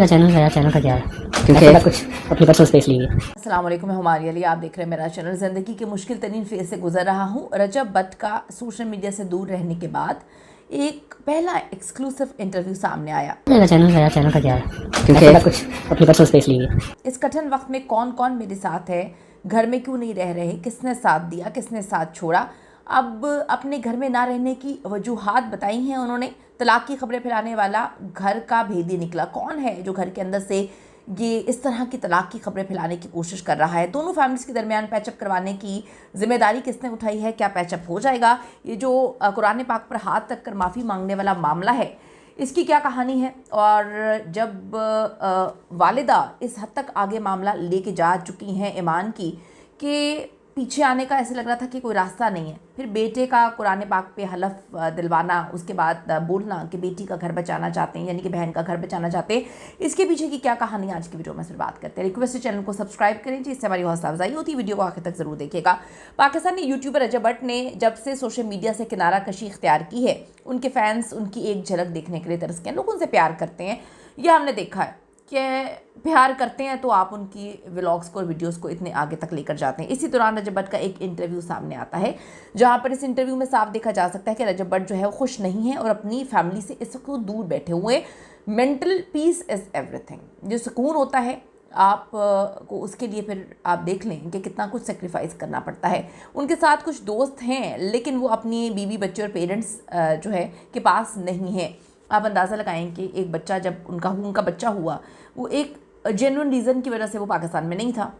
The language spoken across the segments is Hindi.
मेरा चैनल का क्या है, क्योंकि कुछ अपनी पर्सनल स्पेस ली है। अस्सलाम वालेकुम, मैं हुमारिया अली, आप देख रहे हैं मेरा चैनल। ज़िंदगी के मुश्किल तरीन फेज़ से गुजर रहा हूँ। रजब भट्ट का सोशल मीडिया से दूर रहने के बाद एक पहला एक्सक्लूसिव इंटरव्यू सामने आया। मेरा चैनल का क्या है, क्योंकि कुछ अपनी पर्सनल स्पेस ली है। इस कठिन वक्त में कौन कौन मेरे साथ है, घर में क्यों नहीं रह रहे, किसने साथ दिया, किसने साथ छोड़ा। अब अपने घर में ना रहने की वजूहात बताई हैं उन्होंने। तलाक की खबरें फैलाने वाला घर का भेदी निकला। कौन है जो घर के अंदर से ये इस तरह की तलाक की खबरें फैलाने की कोशिश कर रहा है। दोनों फैमिलीज के दरमियान पैचअप करवाने की जिम्मेदारी किसने उठाई है, क्या पैचअप हो जाएगा। ये जो कुरान पाक पर हाथ रख कर माफ़ी मांगने वाला मामला है, इसकी क्या कहानी है। और जब वालिदा इस हद तक आगे मामला लेके जा चुकी हैं ईमान की कि पीछे आने का ऐसे लग रहा था कि कोई रास्ता नहीं है, फिर बेटे का कुरान पाक पे हलफ दिलवाना, उसके बाद बोलना कि बेटी का घर बचाना चाहते हैं, यानी कि बहन का घर बचाना चाहते हैं। इसके पीछे की क्या कहानी आज की वीडियो में फिर बात करते हैं। रिक्वेस्ट है चैनल को सब्सक्राइब करें जी, इससे हमारी हौसला अफजाई होती है। वीडियो को आखिर तक जरूर देखिएगा। पाकिस्तानी यूट्यूबर रजब भट्ट ने जब से सोशल मीडिया से किनारा कशी इख्तियार की है, उनके फैंस उनकी एक झलक देखने के लिए तरस गए। लोग उनसे प्यार करते हैं, यह हमने देखा है कि प्यार करते हैं तो आप उनकी व्लॉग्स को और वीडियोस को इतने आगे तक लेकर जाते हैं। इसी दौरान रजब भट्ट का एक इंटरव्यू सामने आता है, जहां पर इस इंटरव्यू में साफ देखा जा सकता है कि रजब भट्ट जो है वो खुश नहीं है और अपनी फैमिली से इस वक्त दूर बैठे हुए। Mental peace is everything. जो सुकून होता है आप को, उसके लिए फिर आप देख लें कि कितना कुछ सेक्रीफाइस करना पड़ता है। उनके साथ कुछ दोस्त हैं, लेकिन वो अपनी बीवी बच्चे और पेरेंट्स जो है के पास नहीं है। आप अंदाज़ा लगाएं कि एक बच्चा जब उनका बच्चा हुआ, वो एक जेन्युइन रीज़न की वजह से वो पाकिस्तान में नहीं था।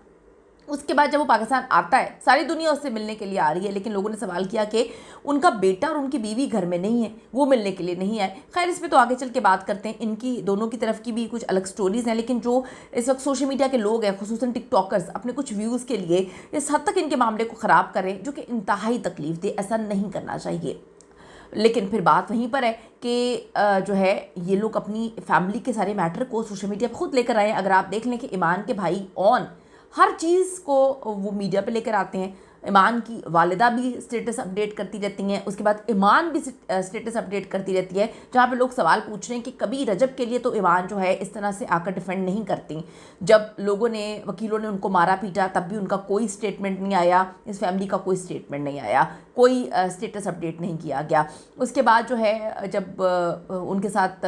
उसके बाद जब वो पाकिस्तान आता है, सारी दुनिया उससे मिलने के लिए आ रही है, लेकिन लोगों ने सवाल किया कि उनका बेटा और उनकी बीवी घर में नहीं है, वो मिलने के लिए नहीं आए। खैर, इस पर तो आगे चल के बात करते हैं। इनकी दोनों की तरफ की भी कुछ अलग स्टोरीज़ हैं, लेकिन जो इस वक्त सोशल मीडिया के लोग हैं, खुसूसन टिकटॉकर्स, अपने कुछ व्यूज़ के लिए इस हद तक इनके मामले को ख़राब करें, जो कि इंतहाई तकलीफ दे। ऐसा नहीं करना चाहिए। लेकिन फिर बात वहीं पर है कि जो है ये लोग अपनी फैमिली के सारे मैटर को सोशल मीडिया पर खुद लेकर आए हैं। अगर आप देख लें कि ईमान के भाई ऑन हर चीज़ को वो मीडिया पे लेकर आते हैं। ईमान की वालिदा भी स्टेटस अपडेट करती रहती हैं, उसके बाद ईमान भी स्टेटस अपडेट करती रहती है, जहाँ पे लोग सवाल पूछ रहे हैं कि कभी रजब के लिए तो ईमान जो है इस तरह से आकर डिफेंड नहीं करती। जब लोगों ने, वकीलों ने उनको मारा पीटा, तब भी उनका कोई स्टेटमेंट नहीं आया, इस फैमिली का कोई स्टेटमेंट नहीं आया, कोई स्टेटस अपडेट नहीं किया गया। उसके बाद जो है जब उनके साथ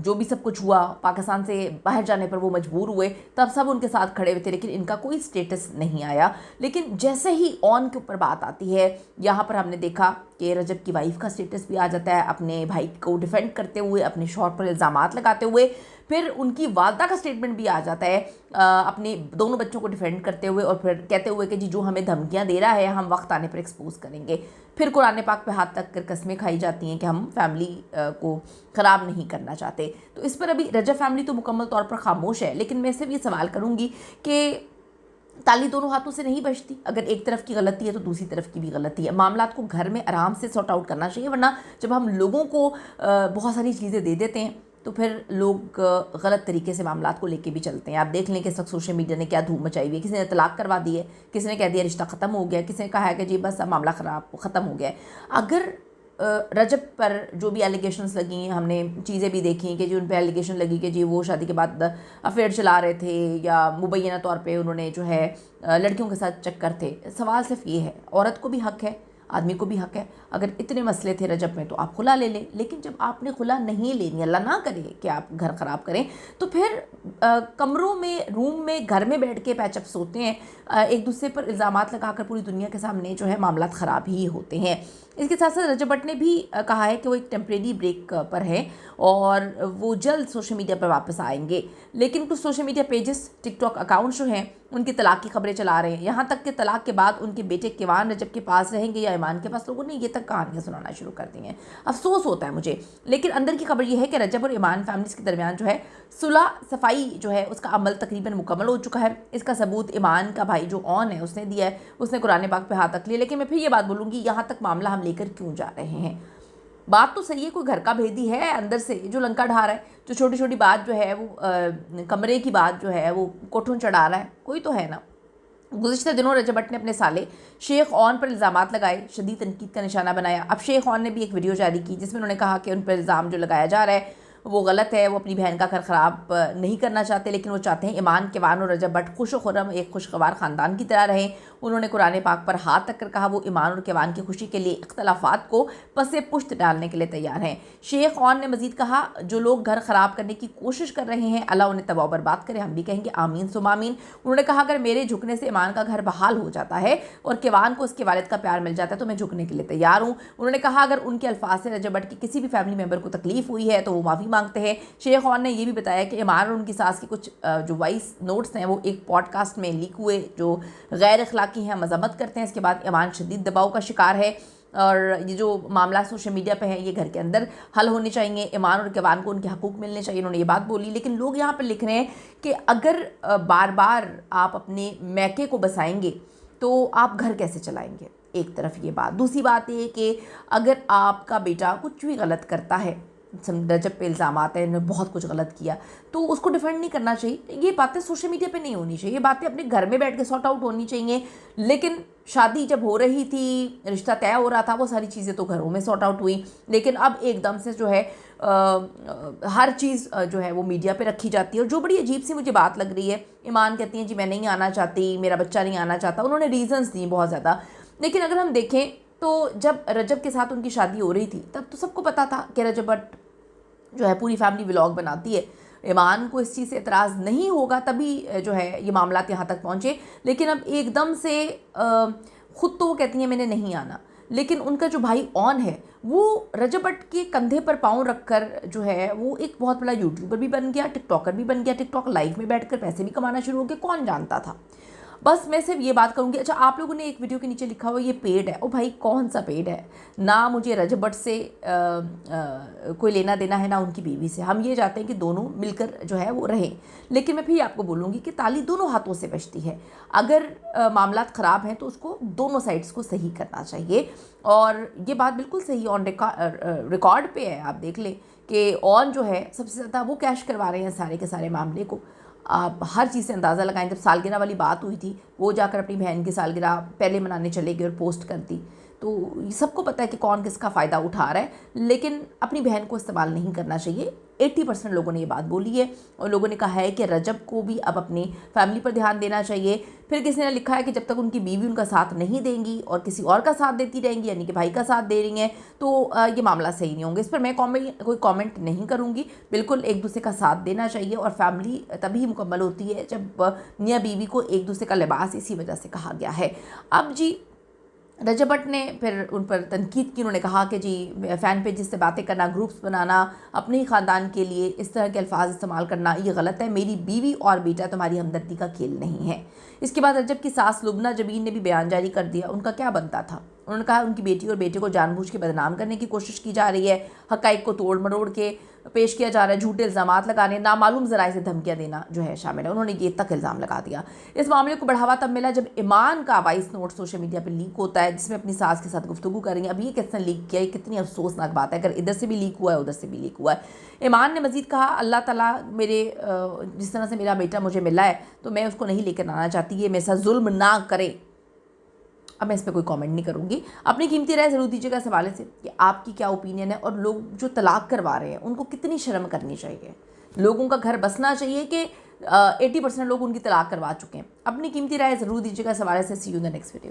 जो भी सब कुछ हुआ, पाकिस्तान से बाहर जाने पर वो मजबूर हुए, तब सब उनके साथ खड़े हुए थे, लेकिन इनका कोई स्टेटस नहीं आया। लेकिन जैसे ही ऑन के ऊपर बात आती है, यहाँ पर हमने देखा कि रजब की वाइफ का स्टेटस भी आ जाता है, अपने भाई को डिफेंड करते हुए, अपने शौहर पर इल्ज़ामात लगाते हुए। फिर उनकी वालदा का स्टेटमेंट भी आ जाता है, अपने दोनों बच्चों को डिफेंड करते हुए, और फिर कहते हुए कि जी जो हमें धमकियाँ दे रहा है हम वक्त आने पर एक्सपोज करेंगे। फिर कुरान पाक पे हाथ तक कर कस्में खाई जाती हैं कि हम फैमिली को ख़राब नहीं करना चाहते। तो इस पर अभी रजब फैमिली तो मुकम्मल तौर पर खामोश है, लेकिन मैं सिर्फ ये सवाल करूँगी कि ताली दोनों हाथों से नहीं बजती। अगर एक तरफ की गलती है तो दूसरी तरफ की भी गलती है। मामलात को घर में आराम से सॉर्ट आउट करना चाहिए, वरना जब हम लोगों को बहुत सारी चीज़ें दे देते हैं तो फिर लोग गलत तरीके से मामलात को लेके भी चलते हैं। आप देख लें कि इस वक्त सोशल मीडिया ने क्या धूम मचाई हुई है। किसी ने तलाक करवा दी है, किसी ने कह दिया रिश्ता ख़त्म हो गया, किसी ने कहा है कि जी बस अब मामला ख़त्म हो गया है। अगर रजब पर जो भी एलिगेशंस लगी हैं, हमने चीज़ें भी देखी कि जी उन पर एलिगेशन लगी कि जी वो शादी के बाद अफेयर चला रहे थे, या मुबैना तौर पे उन्होंने जो है लड़कियों के साथ चक्कर थे। सवाल सिर्फ ये है, औरत को भी हक़ है, आदमी को भी हक़ है। अगर इतने मसले थे रजब में तो आप खुला ले लें, लेकिन जब आपने खुला नहीं लेनी, अल्लाह ना करे कि आप घर ख़राब करें, तो फिर कमरों में, रूम में, घर में बैठ के पैचअप्स होते हैं। एक दूसरे पर इल्ज़ामात लगाकर पूरी दुनिया के सामने जो है मामला ख़राब ही होते हैं। इसके साथ साथ रजब भट्ट ने भी कहा है कि वो एक टेम्परेरी ब्रेक पर है और वो जल्द सोशल मीडिया पर वापस आएंगे। लेकिन कुछ social media pages, TikTok accounts जो हैं, उनकी तलाक की खबरें चला रहे हैं। यहाँ तक कि तलाक के बाद उनके बेटे किवान रजब के पास रहेंगे या ईमान के पास, लोगों ने ये तक कहानियाँ सुनाना शुरू कर दी हैं। अफसोस होता है मुझे, लेकिन अंदर की खबर ये है कि रजब और ईमान फैमिलीज के दरमियान जो है सुलह सफाई जो है उसका अमल तकरीबन मुकम्मल हो चुका है। इसका सबूत ईमान का भाई जो ऑन है उसने दिया है, उसने कुरान पाक पे हाथ रख लिया। लेकिन मैं फिर ये बात बोलूँगी, यहाँ तक मामला हम लेकर क्यों जा रहे हैं। बात तो सही है, कोई घर का भेदी है अंदर से जो लंका ढा रहा है, जो छोटी छोटी बात जो है वो कमरे की बात जो है वो कोठों चढ़ा रहा है, कोई तो है ना। गुज़िश्ता दिनों रजब भट्ट ने अपने साले शेख ऑन पर इल्ज़ामात लगाए, शदीद तनकीद का निशाना बनाया। अब शेख ऑन ने भी एक वीडियो जारी की जिसमें उन्होंने कहा कि उन पर इल्ज़ाम जो लगाया जा रहा है वो गलत है, वो अपनी बहन का घर ख़राब नहीं करना चाहते, लेकिन वो चाहते हैं ईमान, किवान और रजब भट्ट खुश खुर्रम एक खुशगवार ख़ानदान की तरह रहें। उन्होंने कुरान पाक पर हाथ तक कर कहा वो ईमान और किवान की खुशी के लिए इख्तलाफात को पसे पुश्त डालने के लिए तैयार हैं। शेख ऑन ने मजीद कहा जो लोग घर ख़राब करने की कोशिश कर रहे हैं अल्लाह उन्हें तबाह बर्बाद करे, हम भी कहेंगे आमीन सुम आमीन। उन्होंने कहा अगर मेरे झुकने से ईमान का घर बहाल हो जाता है और किवान को उसके वालिद का प्यार मिल जाता है तो मैं झुकने के लिए तैयार हूँ। उन्होंने कहा अगर उनके अल्फाज से रजब भट्ट की किसी भी फैमिली मेम्बर को तकलीफ हुई है तो वो माफ़ी मांगते हैं। शेख ऑन ने यह भी बताया कि ईमान और उनकी सास की कुछ जो वॉइस नोट्स हैं वो एक पॉडकास्ट में लीक हुए जो गैर अखलाकी हैं, मजम्मत करते हैं। इसके बाद ईमान शदीद दबाव का शिकार है और ये जो मामला सोशल मीडिया पे है ये घर के अंदर हल होने चाहिए, ईमान और किवान को उनके हकूक़ मिलने चाहिए, उन्होंने ये बात बोली। लेकिन लोग यहाँ पर लिख रहे हैं कि अगर बार बार आप अपने मैके को बसाएंगे तो आप घर कैसे चलाएंगे। एक तरफ ये बात, दूसरी बात ये कि अगर आपका बेटा कुछ भी गलत करता है, रजब पे इल्ज़ाम आते हैं इन्होंने बहुत कुछ गलत किया, तो उसको डिफेंड नहीं करना चाहिए। ये बातें सोशल मीडिया पे नहीं होनी चाहिए, ये बातें अपने घर में बैठ के सॉर्ट आउट होनी चाहिए। लेकिन शादी जब हो रही थी, रिश्ता तय हो रहा था, वो सारी चीज़ें तो घरों में सॉर्ट आउट हुई। लेकिन अब एकदम से जो है हर चीज़ जो है वो मीडिया पे रखी जाती है। और जो बड़ी अजीब सी मुझे बात लग रही है, ईमान कहती हैं जी मैं नहीं आना चाहती, मेरा बच्चा नहीं आना चाहता, उन्होंने रीज़न्स दी बहुत ज़्यादा। लेकिन अगर हम देखें तो जब रजब के साथ उनकी शादी हो रही थी तब तो सबको पता था कि रजब भट्ट जो है पूरी फैमिली व्लॉग बनाती है, ईमान को इस चीज़ से एतराज़ नहीं होगा तभी जो है ये मामलात यहाँ तक पहुँचे। लेकिन अब एकदम से ख़ुद तो वो कहती हैं मैंने नहीं आना, लेकिन उनका जो भाई ऑन है वो रजब भट्ट के कंधे पर पाँव रखकर जो है वो एक बहुत बड़ा यूट्यूबर भी बन गया, टिकटॉकर भी बन गया, टिकटॉक लाइव में बैठकर पैसे भी कमाना शुरू हो गए, कौन जानता था। बस मैं सिर्फ ये बात करूँगी। अच्छा, आप लोगों ने एक वीडियो के नीचे लिखा हुआ ये पेड है, ओ भाई कौन सा पेड है, ना मुझे रजब भट्ट से कोई लेना देना है ना उनकी बीवी से। हम ये चाहते हैं कि दोनों मिलकर जो है वो रहें। लेकिन मैं फिर आपको बोलूँगी कि ताली दोनों हाथों से बजती है। अगर मामलात ख़राब हैं तो उसको दोनों साइड्स को सही करना चाहिए। और ये बात बिल्कुल सही ऑन रिकॉर्ड पे है, आप देख लें कि ऑन जो है सबसे ज़्यादा वो कैश करवा रहे हैं सारे के सारे मामले को। आप हर चीज़ से अंदाज़ा लगाएं। जब सालगिरह वाली बात हुई थी वो जाकर अपनी बहन की सालगिरह पहले मनाने चले गए और पोस्ट कर दी, तो सबको पता है कि कौन किसका फ़ायदा उठा रहा है। लेकिन अपनी बहन को इस्तेमाल नहीं करना चाहिए। 80% लोगों ने ये बात बोली है और लोगों ने कहा है कि रजब को भी अब अपनी फैमिली पर ध्यान देना चाहिए। फिर किसी ने लिखा है कि जब तक उनकी बीवी उनका साथ नहीं देंगी और किसी और का साथ देती रहेंगी, यानी कि भाई का साथ दे रही हैं, तो ये मामला सही नहीं होंगे। इस पर मैं कोई कमेंट नहीं करूँगी। बिल्कुल एक दूसरे का साथ देना चाहिए और फैमिली तभी मुकम्मल होती है जब मियाँ बीवी को एक दूसरे का लिबास इसी वजह से कहा गया है। अब जी रजब भट्ट ने फिर उन पर तनकीद की। उन्होंने कहा कि जी फ़ैन पेजेस से बातें करना, ग्रुप्स बनाना, अपने ही ख़ानदान के लिए इस तरह के अल्फाज इस्तेमाल करना ये गलत है। मेरी बीवी और बेटा तुम्हारी हमदर्दी का खेल नहीं है। इसके बाद रजब की सास लुबना जमीन ने भी बयान जारी कर दिया। उनका क्या बनता था। उन्होंने कहा उनकी बेटी और बेटे को जानबूझ के बदनाम करने की कोशिश की जा रही है, हक़ाइक़ को तोड़ मरोड़ के पेश किया जा रहा है, झूठे इल्ज़ामात लगाने, नामालूम ज़राए से धमकियाँ देना जो है शामिल है। उन्होंने ये तक इल्ज़ाम लगा दिया। इस मामले को बढ़ावा तब मिला जब ईमान का वॉइस नोट सोशल मीडिया पर लीक होता है जिसमें अपनी सास के साथ गुफ्तगू करेंगे। अब ये किसने लीक किया, ये कितनी अफसोसनाक बात है। अगर इधर से भी लीक हुआ है उधर से भी लीक हुआ है। ईमान ने मज़ीद कहा अल्लाह ताला मेरे जिस तरह से मेरा बेटा मुझे मिला है तो मैं उसको नहीं लेकर आना चाहती, ये मेरे साथ जुल्म ना करे। अब मैं इस पर कोई कमेंट नहीं करूँगी। अपनी कीमती राय ज़रूर दीजिएगा इस हवाले से कि आपकी क्या ओपिनियन है और लोग जो तलाक करवा रहे हैं उनको कितनी शर्म करनी चाहिए। लोगों का घर बसना चाहिए कि 80% लोग उनकी तलाक करवा चुके हैं। अपनी कीमती राय ज़रूर दीजिएगा इस हवाले से। See you in the next video.